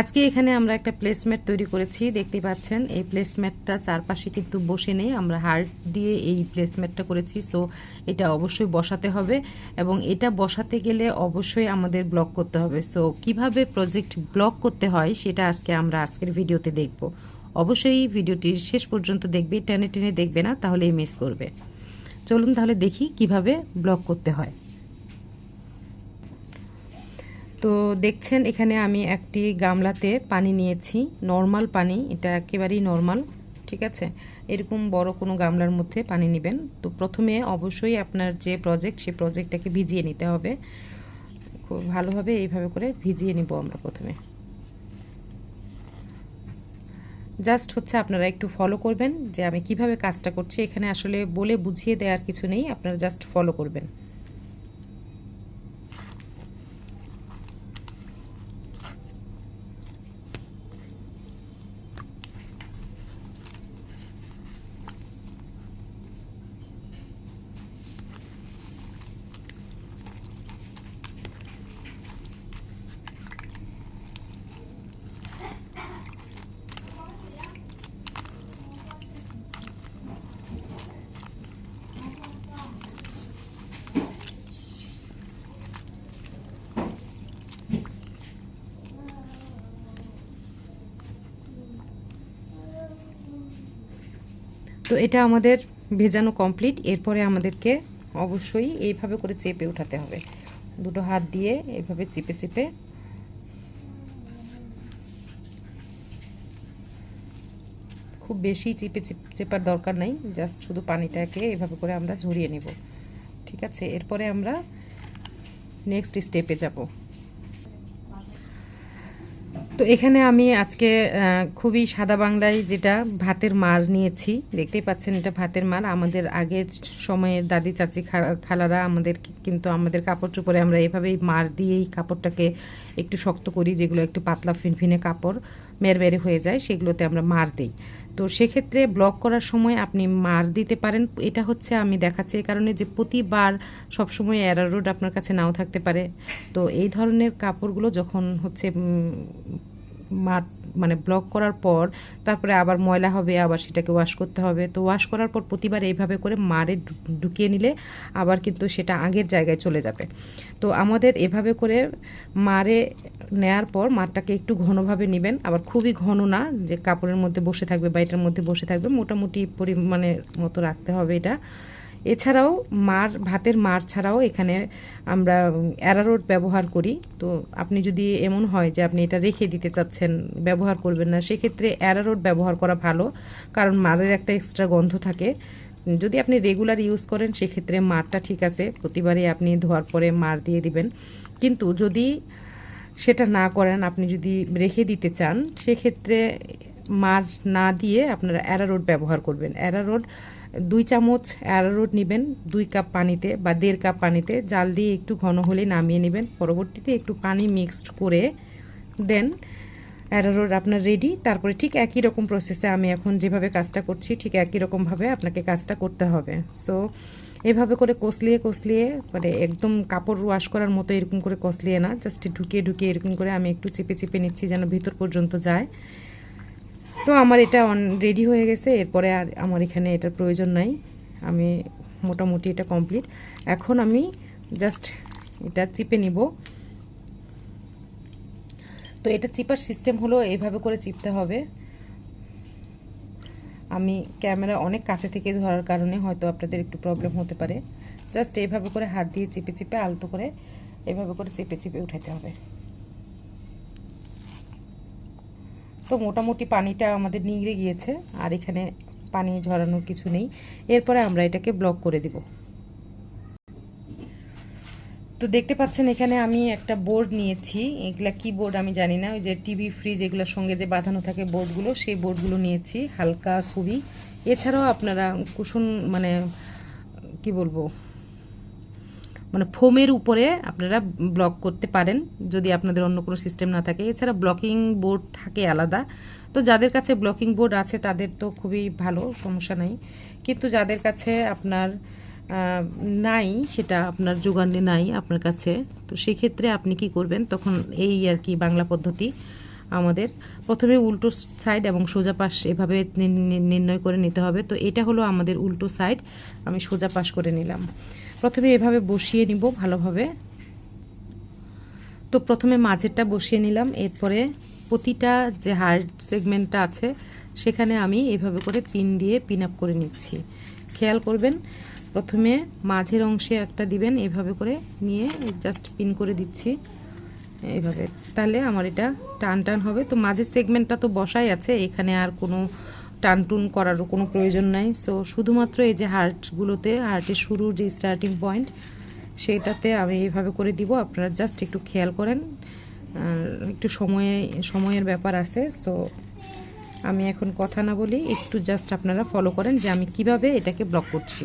আজকে এখানে আমরা একটা প্লেসম্যাট তৈরি করেছি, দেখতে পাচ্ছেন। এই প্লেসম্যাটটা চারপাশে কিন্তু বসে নেই, আমরা হার্ড দিয়ে এই প্লেসম্যাটটা করেছি। সো এটা অবশ্যই বসাতে হবে, এবং এটা বসাতে গেলে অবশ্যই আমাদের ব্লক করতে হবে। সো কিভাবে প্রজেক্ট ব্লক করতে হয় সেটা আমরা আজকের ভিডিওতে দেখব। অবশ্যই ভিডিওটি শেষ পর্যন্ত দেখবে, টেনে টেনে দেখবে না, তাহলেই মিস করবে। চলুন তাহলে দেখি কিভাবে ব্লক করতে হয়। তো দেখছেন এখানে আমি একটি গামলাতে পানি নিয়েছি, নর্মাল পানি, এটা একেবারেই নর্মাল, ঠিক আছে। এরকম বড় কোনো গামলার মধ্যে পানি নেবেন। তো প্রথমে অবশ্যই আপনার যে প্রজেক্ট, সেই প্রজেক্টটাকে ভিজিয়ে নিতে হবে খুব ভালোভাবে। এইভাবে করে ভিজিয়ে নিব আমরা প্রথমে। জাস্ট আপনারা একটু ফলো করবেন যে আমি কিভাবে কাজটা করছি। এখানে আসলে বলে বুঝিয়ে দেওয়ার কিছু নেই, আপনারা জাস্ট ফলো করবেন। তো এটা আমাদের ভেজানো কমপ্লিট। এরপরে আমাদেরকে অবশ্যই এইভাবে করে চেপে উঠাতে হবে, দুটো হাত দিয়ে এইভাবে চেপে চেপে। খুব বেশি চেপার দরকার নাই, জাস্ট শুধু পানিটাকে এভাবে করে আমরা ঝরিয়ে নেব, ঠিক আছে। এরপরে আমরা নেক্সট স্টেপে যাব। তো এখানে আমি আজকে খুবই সাদা বাংলায় যেটা ভাতের মার নিয়েছি, দেখতেই পাচ্ছেন এটা ভাতের মার। আমাদের আগের সময়ের দাদি চাচি খালারা কিন্তু আমাদের কাপড় চোপড়ে আমরা এভাবেই মার দিয়েই কাপড়টাকে একটু শক্ত করি, যেগুলো একটু পাতলা ফিনফিনে কাপড় মেরমেরে হয়ে যায় সেগুলোতে আমরা মার দিই। তো সেক্ষেত্রে ব্লক করার সময় আপনি মার দিতে পারেন। এটা আমি দেখাচ্ছি এই কারণে যে প্রতিবার সবসময় অ্যারারুট আপনার কাছে নাও থাকতে পারে। তো এই ধরনের কাপড়গুলো যখন মার মানে ব্লক করার পর তারপরে আবার ময়লা হবে, আবার সেটাকে ওয়াশ করতে হবে। তো ওয়াশ করার পর প্রতিবার এইভাবে করে মারে ঢুকিয়ে নিলে আবার কিন্তু সেটা আগের জায়গায় চলে যাবে। তো আমাদের এভাবে করে মারে নেয়ার পর মারটাকে একটু ঘনভাবে নেবেন, আবার খুবই ঘন না যে কাপড়ের মধ্যে বসে থাকবে বা এটার মধ্যে বসে থাকবে, মোটামুটি পরিমাণের মতো রাখতে হবে এটা। এছাড়াও ভাতের মার ছাড়াও এখানে আমরা অ্যারারুট ব্যবহার করি। তো আপনি যদি এমন হয় যে আপনি এটা রেখে দিতে চাচ্ছেন, ব্যবহার করবেন না, সেক্ষেত্রে অ্যারারুট ব্যবহার করা ভালো, কারণ মারের একটা এক্সট্রা গন্ধ থাকে। যদি আপনি রেগুলার ইউজ করেন সেক্ষেত্রে মারটা ঠিক আছে, প্রতিবারই আপনি ধোয়ার পরে মার দিয়ে দিবেন। কিন্তু যদি সেটা না করেন, আপনি যদি রেখে দিতে চান, সেক্ষেত্রে মার না দিয়ে আপনারা অ্যারারুট ব্যবহার করবেন। অ্যারারুট 2 চামচ অ্যারারুট নেবেন 2 কাপ পানিতে বা 1.5 কাপ পানিতে, জাল দিয়ে একটু ঘন হলে নামিয়ে নেবেন। পরবর্তীতে একটু পানি মিক্সড করে দেন অ্যারারুট আপনার রেডি। তারপরে ঠিক একই রকম প্রসেসে আমি এখন যেভাবে কাজটা করছি ঠিক একই রকমভাবে আপনাকে কাজটা করতে হবে। সো এভাবে করে কষলিয়ে মানে একদম কাপড় ওয়াশ করার মতো এরকম করে কষলিয়ে না, জাস্ট ঢুকিয়ে এরকম করে আমি একটু চেপে নিচ্ছি যেন ভিতর পর্যন্ত যায়। তো আমার এটা রেডি হয়ে গেছে। এরপরে আর আমার এখানে এটার প্রয়োজন নাই, আমি মোটামুটি এটা কমপ্লিট। এখন আমি জাস্ট এটা চিপে নিব। তো এটা চিপার সিস্টেম হলো এইভাবে করে চিপতে হবে। আমি ক্যামেরা অনেক কাছে থেকে ধরার কারণে হয়তো আপনাদের একটু প্রবলেম হতে পারে। জাস্ট এইভাবে করে হাত দিয়ে চিপে আলতো করে এইভাবে করে চেপে উঠাতে হবে। তো মোটামুটি পানিটা আমাদের নিংড়ে গিয়েছে, আর এখানে পানি ঝরানোর কিছু নেই। এরপরে আমরা এটাকে ব্লক করে দিব। তো দেখতে পাচ্ছেন এখানে আমি একটা বোর্ড নিয়েছি, এগুলা কি বোর্ড আমি জানি না, ওই যে টিভি ফ্রিজ এগুলোর সঙ্গে যে বাঁধানো থাকে বোর্ডগুলো, সেই বোর্ডগুলো নিয়েছি হালকা খুবই। এছাড়াও আপনারা কুশন মানে কি বলবো মানে ফোমের উপরে আপনারা ব্লক করতে পারেন যদি আপনাদের অন্য কোনো সিস্টেম না থাকে। এছাড়া ব্লকিং বোর্ড থাকে আলাদা, তো যাদের কাছে ব্লকিং বোর্ড আছে তাদের তো খুবই ভালো, সমস্যা নাই। কিন্তু যাদের কাছে আপনার নাই, সেটা আপনার জোগানে নাই আপনার কাছে, তো সেক্ষেত্রে আপনি কি করবেন, তখন এই আর কি বাংলা পদ্ধতি, আমাদের প্রথমে উল্টো সাইড এবং সোজা পাশ এভাবে নির্ণয় করে নিতে হবে। তো এটা হলো আমাদের উল্টো সাইড, আমি সোজা পাশ করে নিলাম। প্রথমে এভাবে বসিয়ে নিব ভালোভাবে। তো প্রথমে মাঝেরটা বসিয়ে নিলাম, এরপরে প্রতিটা যে হার্ট সেগমেন্টটা আছে সেখানে আমি এভাবে করে পিন দিয়ে পিন আপ করে নিচ্ছি। খেয়াল করবেন, প্রথমে মাঝের অংশে একটা দিবেন, এভাবে করে নিয়ে জাস্ট পিন করে দিচ্ছি এইভাবে, তাহলে আমার এটা টান টান হবে। তো মাঝের সেগমেন্টটা তো বসাই আছে, এখানে আর কোনো টান টুন করারও কোনো প্রয়োজন নাই। সো শুধুমাত্র এই যে হার্টগুলোতে, হার্টের শুরুর যে স্টার্টিং পয়েন্ট সেটাতে আমি এইভাবে করে দিব। আপনারা জাস্ট একটু খেয়াল করেন, একটু সময়ের ব্যাপার আছে। সো আমি এখন কথা না বলি, একটু জাস্ট আপনারা ফলো করেন যে আমি কিভাবে এটাকে ব্লক করছি।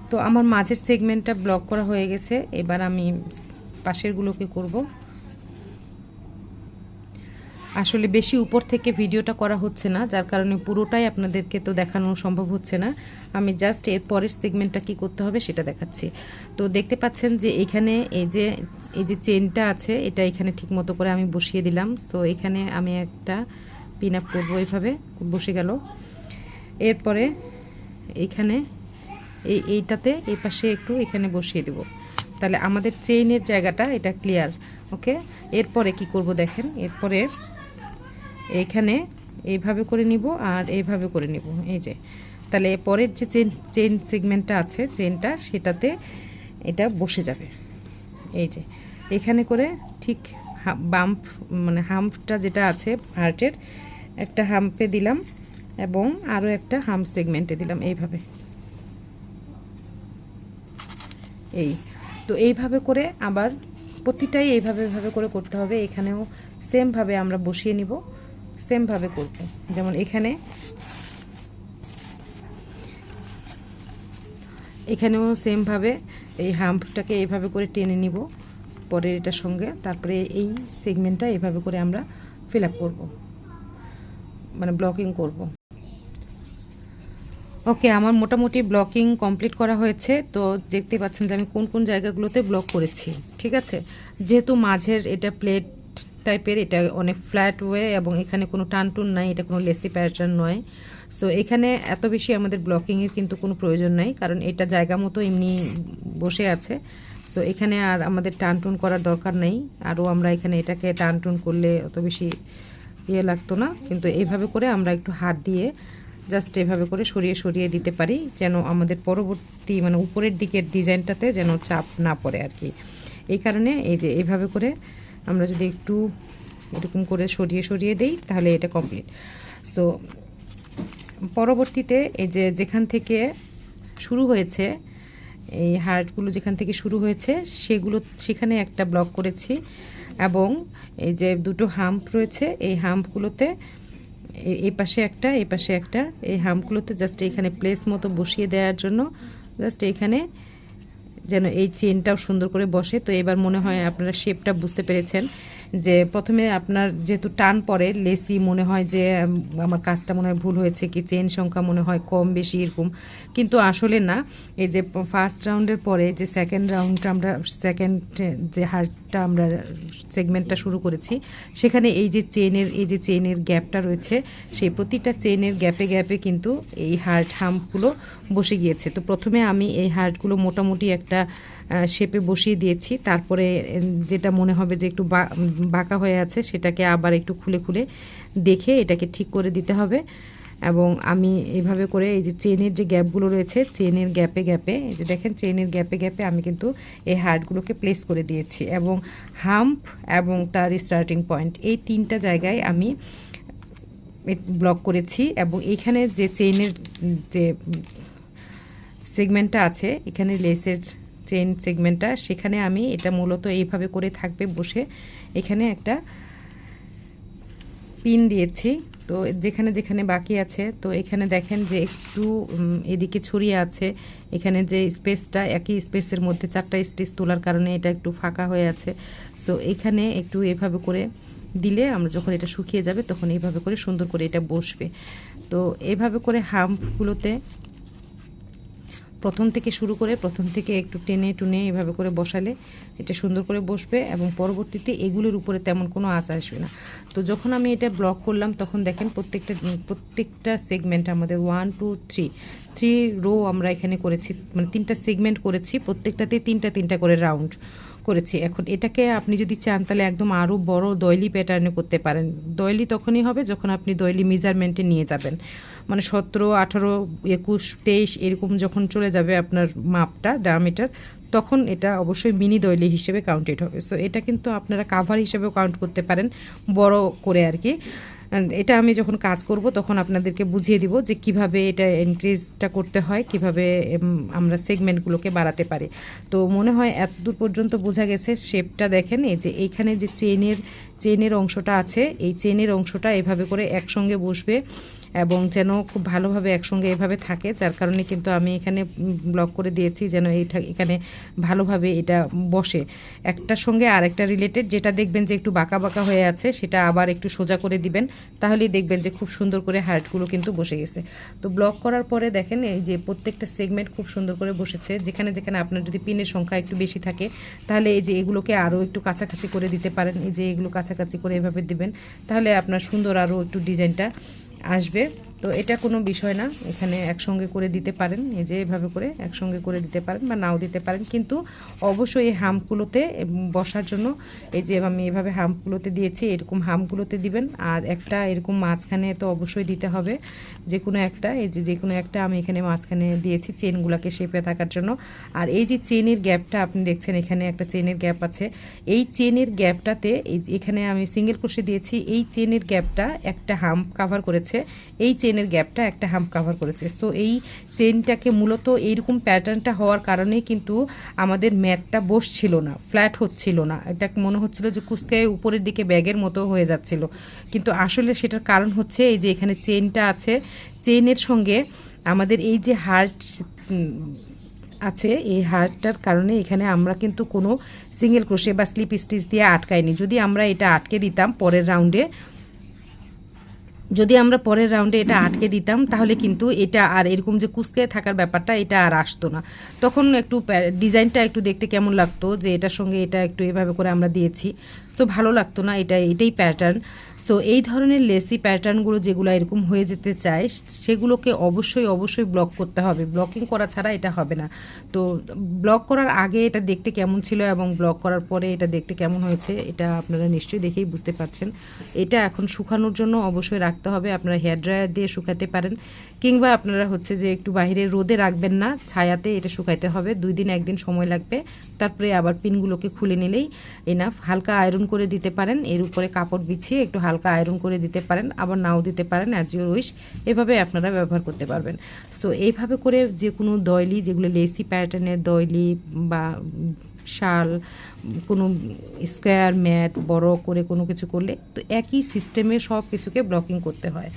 তো আমার মাঝের সেগমেন্টটা ব্লক করা হয়ে গেছে, এবার আমি পাশেরগুলোকে করব। আসলে বেশি উপর থেকে ভিডিওটা করা হচ্ছে না, যার কারণে পুরোটাই আপনাদেরকে তো দেখানো সম্ভব হচ্ছে না। আমি জাস্ট এর পরের সেগমেন্টটা কি করতে হবে সেটা দেখাচ্ছি। তো দেখতে পাচ্ছেন যে এখানে এই যে চেনটা আছে, এটা এখানে ঠিক মতো করে আমি বসিয়ে দিলাম। তো এখানে আমি একটা পিন আপ করবো, এইভাবে বসে গেল। এরপরে এইখানে এইটাতে এই পাশে একটু এখানে বসিয়ে দেব, তাহলে আমাদের চেইনের জায়গাটা এটা ক্লিয়ার। ওকে, এরপরে কি করব দেখেন, এরপরে এইখানে এইভাবে করে নিব আর এইভাবে করে নিব, এই যে, তাহলে পরের যে চেইন সেগমেন্টটা আছে চেইনটা, সেটাতে এটা বসে যাবে। এই যে এখানে করে ঠিক বাম্প মানে হাম্পটা যেটা আছে হার্টের, একটা হাম্পে দিলাম এবং আরও একটা হাম্প সেগমেন্টে দিলাম এইভাবে। এই তো এইভাবে করে আবার প্রতিটাই এইভাবে করে করতে হবে। এখানেও সেমভাবে আমরা বসিয়ে নিব, সেমভাবে করব। যেমন এখানেও সেমভাবে এই হাম্পটাকে এইভাবে করে টেনে নিব পরের এটার সঙ্গে, তারপরে এই সেগমেন্টটা এইভাবে করে আমরা ফিল আপ করবো, মানে ব্লকিং করব। ওকে, আমার মোটামুটি ব্লকিং কমপ্লিট করা হয়েছে। তো দেখতে পাচ্ছেন যে আমি কোন কোন জায়গাগুলোতে ব্লক করেছি। ঠিক আছে, যেহেতু মাঝের এটা প্লেট টাইপের, এটা অনেক ফ্ল্যাট ওয়ে এবং এখানে কোনো টানটুন নাই, এটা কোনো লেসি প্যাটার্ন নয়। সো এখানে এত বেশি আমাদের ব্লকিংয়ের কিন্তু কোনো প্রয়োজন নাই, কারণ এটা জায়গা মতো এমনি বসে আছে। সো এখানে আর আমাদের টানটুন করার দরকার নেই। আরও আমরা এখানে এটাকে টানটুন করলে অত বেশি ইয়ে লাগতো না, কিন্তু এইভাবে করে আমরা একটু হাত দিয়ে জাস্ট এভাবে করে সরিয়ে দিতে পারি, যেন আমাদের পরবর্তী মানে উপরের দিকের ডিজাইনটাতে যেন চাপ না পড়ে আর কি। এই কারণে এই যে এইভাবে করে আমরা যদি একটু এরকম করে সরিয়ে দেই তাহলে এটা কমপ্লিট। সো পরবর্তীতে এই যে যেখান থেকে শুরু হয়েছে, এই হার্টগুলো যেখান থেকে শুরু হয়েছে সেখানে একটা ব্লক করেছি, এবং এই যে দুটো হাম্প রয়েছে এই হাম্পগুলোতে এই পাশে একটা এই পাশে একটা, এই হাম্পগুলোতে জাস্ট এখানে প্লেস মতো বসিয়ে দেওয়ার জন্য জাস্ট এখানে যেন এই চেনটাও সুন্দর করে বসে। তো এবার মনে হয় আপনারা শেপটা বুঝতে পেরেছেন যে প্রথমে আপনার যেহেতু টান পড়ে লেসি মনে হয় যে আমার কাজটা মনে হয় ভুল হয়েছে, কি চেন সংখ্যা মনে হয় কম বেশি এরকম, কিন্তু আসলে না। এই যে ফার্স্ট রাউন্ডের পরে যে সেকেন্ড রাউন্ডটা আমরা যে হার্টটা আমরা সেগমেন্টটা শুরু করেছি, সেখানে এই যে চেনের গ্যাপটা রয়েছে, সেই প্রতিটা চেনের গ্যাপে কিন্তু এই হার্ট হাম্পগুলো বসে গিয়েছে। তো প্রথমে আমি এই হার্টগুলো মোটামুটি একটা শেপে বসিয়ে দিয়েছি, তারপরে যেটা মনে হবে যে একটু বাঁকা হয়ে আছে সেটাকে আবার একটু খুলে দেখে এটাকে ঠিক করে দিতে হবে। এবং আমি এইভাবে করে এই যে চেনের যে গ্যাপগুলো রয়েছে, চেনের গ্যাপে এই যে দেখেন চেনের গ্যাপে আমি কিন্তু এই হার্টগুলোকে প্লেস করে দিয়েছি, এবং হাম্প এবং তার স্টার্টিং পয়েন্ট এই তিনটা জায়গায় আমি ব্লক করেছি। এবং এইখানে যে চেনের যে সেগমেন্টটা আছে, এখানে লেসের চেন সেগমেন্টটা, সেখানে আমি এটা মূলত এইভাবে করে থাকবে বসে, এখানে একটা পিন দিয়েছি। তো যেখানে বাকি আছে, তো এখানে দেখেন যে একটু এদিকে ছড়িয়ে আছে, এখানে যে স্পেসটা একই স্পেসের মধ্যে 4টা স্টিচ তোলার কারণে এটা একটু ফাঁকা হয়ে আছে। সো এখানে একটু এভাবে করে দিলে আমরা যখন এটা শুকিয়ে যাবে তখন এইভাবে করে সুন্দর করে এটা বসবে। তো এইভাবে করে হাম্পগুলোতে প্রথম থেকে শুরু করে প্রথম থেকে একটু টেনে টুনে এভাবে করে বসালে এটা সুন্দর করে বসবে এবং পরবর্তীতে এগুলোর উপরে তেমন কোনো আঁচ আসবে না। তো যখন আমি এটা ব্লক করলাম তখন দেখেন প্রত্যেকটা সেগমেন্ট আমাদের 1 2 3 রো আমরা এখানে করেছি, মানে 3টা সেগমেন্ট করেছি, প্রত্যেকটাতে 3টা করে রাউন্ড করেছি। এখন এটাকে আপনি যদি চান তাহলে একদম আরও বড় দোয়েলি প্যাটার্নে করতে পারেন। দোয়েলি তখনই হবে যখন আপনি দোয়েলি মেজারমেন্টে নিয়ে যাবেন, মানে 17 18 21 23 এরকম যখন চলে যাবে আপনার মাপটা ডায়ামিটার, তখন এটা অবশ্যই মিনি দোয়েলি হিসেবে কাউন্টেড হবে। সো এটা কিন্তু আপনারা কাভার হিসেবেও কাউন্ট করতে পারেন, বড় করে আর কি। এটা আমি যখন কাজ করব তখন আপনাদেরকে বুঝিয়ে দিব যে কিভাবে এটা ইনক্রিজটা করতে হয়, কিভাবে আমরা সেগমেন্টগুলোকে বাড়াতে পারি। তো মনে হয় এতদূর পর্যন্ত বোঝা গেছে। শেপটা দেখেন, এই যে এইখানে যে চেনের অংশটা আছে, এই চেনের অংশটা এভাবে করে একসঙ্গে বসবে এবং যেন খুব ভালোভাবে একসঙ্গে এভাবে থাকে, যার কারণে কিন্তু আমি এখানে ব্লক করে দিয়েছি যেন এখানে ভালোভাবে এটা বসে। একটার সঙ্গে আরেকটা রিলেটেড, যেটা দেখবেন যে একটু বাঁকা বাঁকা হয়ে আছে সেটা আবার একটু সোজা করে দিবেন, তাহলেই দেখবেন যে খুব সুন্দর করে হার্টগুলো কিন্তু বসে গেছে। তো ব্লক করার পরে দেখেন এই যে প্রত্যেকটা সেগমেন্ট খুব সুন্দর করে বসেছে। যেখানে যেখানে আপনার যদি পিনের সংখ্যা একটু বেশি থাকে তাহলে এই যে এগুলোকে আরও একটু কাছাকাছি করে দিতে পারেন। এই যে এগুলো কাছাকাছি করে এভাবে দিবেন, তাহলে আপনার সুন্দর আরও একটু ডিজাইনটা আসবে। তো এটা কোনো বিষয় না, এখানে একসঙ্গে করে দিতে পারেন, এই যে এভাবে করে একসঙ্গে করে দিতে পারেন বা নাও দিতে পারেন, কিন্তু অবশ্যই এই হামগুলোতে বসার জন্য এই যে আমি এভাবে হামগুলোতে দিয়েছি, এরকম হামগুলোতে দিবেন। আর একটা এরকম মাঝখানে তো অবশ্যই দিতে হবে, যে কোনো একটা, এই যে কোনো একটা আমি এখানে মাঝখানে দিয়েছি চেনগুলোকে শেপে থাকার জন্য। আর এই যে চেনের গ্যাপটা আপনি দেখছেন, এখানে একটা চেনের গ্যাপ আছে, এই চেনের গ্যাপটাতে এখানে আমি সিঙ্গেল ক্রোশে দিয়েছি, এই চেনের গ্যাপটা একটা হাম্প কাভার করেছে, এই চেনের গ্যাপটা একটা হাম্প কাভার করেছে। সো এই চেনটাকে মূলত এইরকম প্যাটার্নটা হওয়ার কারণেই কিন্তু আমাদের ম্যাটটা বসছিল না, ফ্ল্যাট হচ্ছিল না, এটা মনে হচ্ছিল যে কুচকায় উপরের দিকে ব্যাগের মতো হয়ে যাচ্ছিল, কিন্তু আসলে সেটার কারণ হচ্ছে এই যে এখানে চেনটা আছে, চেনের সঙ্গে আমাদের এই যে হার্ট আছে, এই হার্টটার কারণে এখানে আমরা কিন্তু কোনো সিঙ্গেল ক্রোশে বা স্লিপ স্টিচ দিয়ে আটকাইনি। যদি আমরা এটা আটকে দিতাম পরের রাউন্ডে, এটা আটকে দিতাম তাহলে কিন্তু এটা আর এরকম যে কুচকে থাকার ব্যাপারটা এটা আর আসতো না। তখন একটু ডিজাইনটা একটু দেখতে কেমন লাগতো, যে এটার সঙ্গে এটা একটু এভাবে করে আমরা দিয়েছি, সো ভালো লাগতো না, এটাই প্যাটার্ন। সো এই ধরনের লেসি প্যাটার্নগুলো যেগুলো এরকম হয়ে যেতে চায় সেগুলোকে অবশ্যই ব্লক করতে হবে, ব্লকিং করা ছাড়া এটা হবে না। তো ব্লক করার আগে এটা দেখতে কেমন ছিল এবং ব্লক করার পরে এটা দেখতে কেমন হয়েছে এটা আপনারা নিশ্চয়ই দেখেই বুঝতে পারছেন। এটা এখন শুকানোর জন্য অবশ্যই রাখতে হবে, আপনারা হেয়ার ড্রায়ার দিয়ে শুকাতে পারেন, কিংবা আপনারা হচ্ছে যে একটু বাইরে রোদে রাখবেন না, ছায়াতে এটা শুকাইতে হবে, 2 দিন 1 দিন সময় লাগবে। তারপরে আবার পিনগুলোকে খুলে নিলেই এনাফ। হালকা আয়রন করে দিতে পারেন, এর উপরে কাপড় বিছিয়ে একটু হালকা আয়রন করে দিতে পারেন, আবার নাও দিতে পারেন, অ্যাজ ইউর উইশ, এভাবে আপনারা ব্যবহার করতে পারবেন। সো এইভাবে করে যে কোনো দয়লি, যেগুলো লেসি প্যাটার্নের দয়লি বা শাল, কোনো স্কোয়ার ম্যাট বড় করে কোনো কিছু করলে তো একই সিস্টেমে সব কিছুকে ব্লকিং করতে হয়,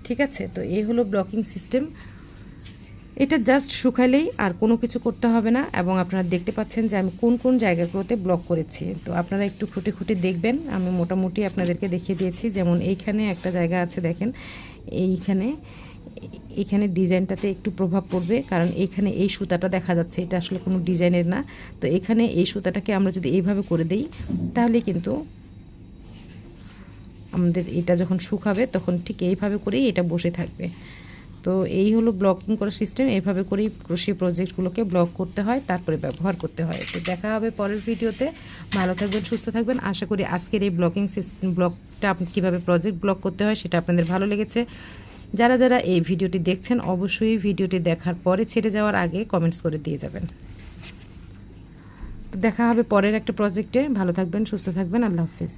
ঠিক আছে? তো এই হলো ব্লকিং সিস্টেম। এটা জাস্ট শুকালেই আর কোনো কিছু করতে হবে না। এবং আপনারা দেখতে পাচ্ছেন যে আমি কোন কোন জায়গাগুলোতে ব্লক করেছি, তো আপনারা একটু খুঁটে দেখবেন। আমি মোটামুটি আপনাদেরকে দেখিয়ে দিয়েছি, যেমন এইখানে একটা জায়গা আছে দেখেন, এইখানে ডিজাইনটাতে একটু প্রভাব পড়বে, কারণ এইখানে এই সুতাটা দেখা যাচ্ছে, এটা আসলে কোনো ডিজাইনের না। তো এখানে এই সুতাটাকে আমরা যদি এইভাবে করে দেই তাহলে কিন্তু আমাদের এটা যখন শুকাবে তখন ঠিক এইভাবে করেই এটা বসে থাকবে। তো এই হলো ব্লকিং করার সিস্টেম, এইভাবে করেই ক্রোশে প্রজেক্টগুলোকে ব্লক করতে হয়, তারপরে ব্যবহার করতে হয়। তো দেখা হবে পরের ভিডিওতে। ভালো থাকবেন, সুস্থ থাকবেন। আশা করি আজকের এই ব্লকিং সিস্টেম ব্লকটা আপনি কীভাবে প্রজেক্ট ব্লক করতে হয় সেটা আপনাদের ভালো লেগেছে। যারা এই ভিডিওটি দেখছেন অবশ্যই ভিডিওটি দেখার পরে ছেড়ে যাওয়ার আগে কমেন্টস করে দিয়ে যাবেন। তো দেখা হবে পরের একটা প্রজেক্টে। ভালো থাকবেন, সুস্থ থাকবেন। আল্লাহ হাফেজ।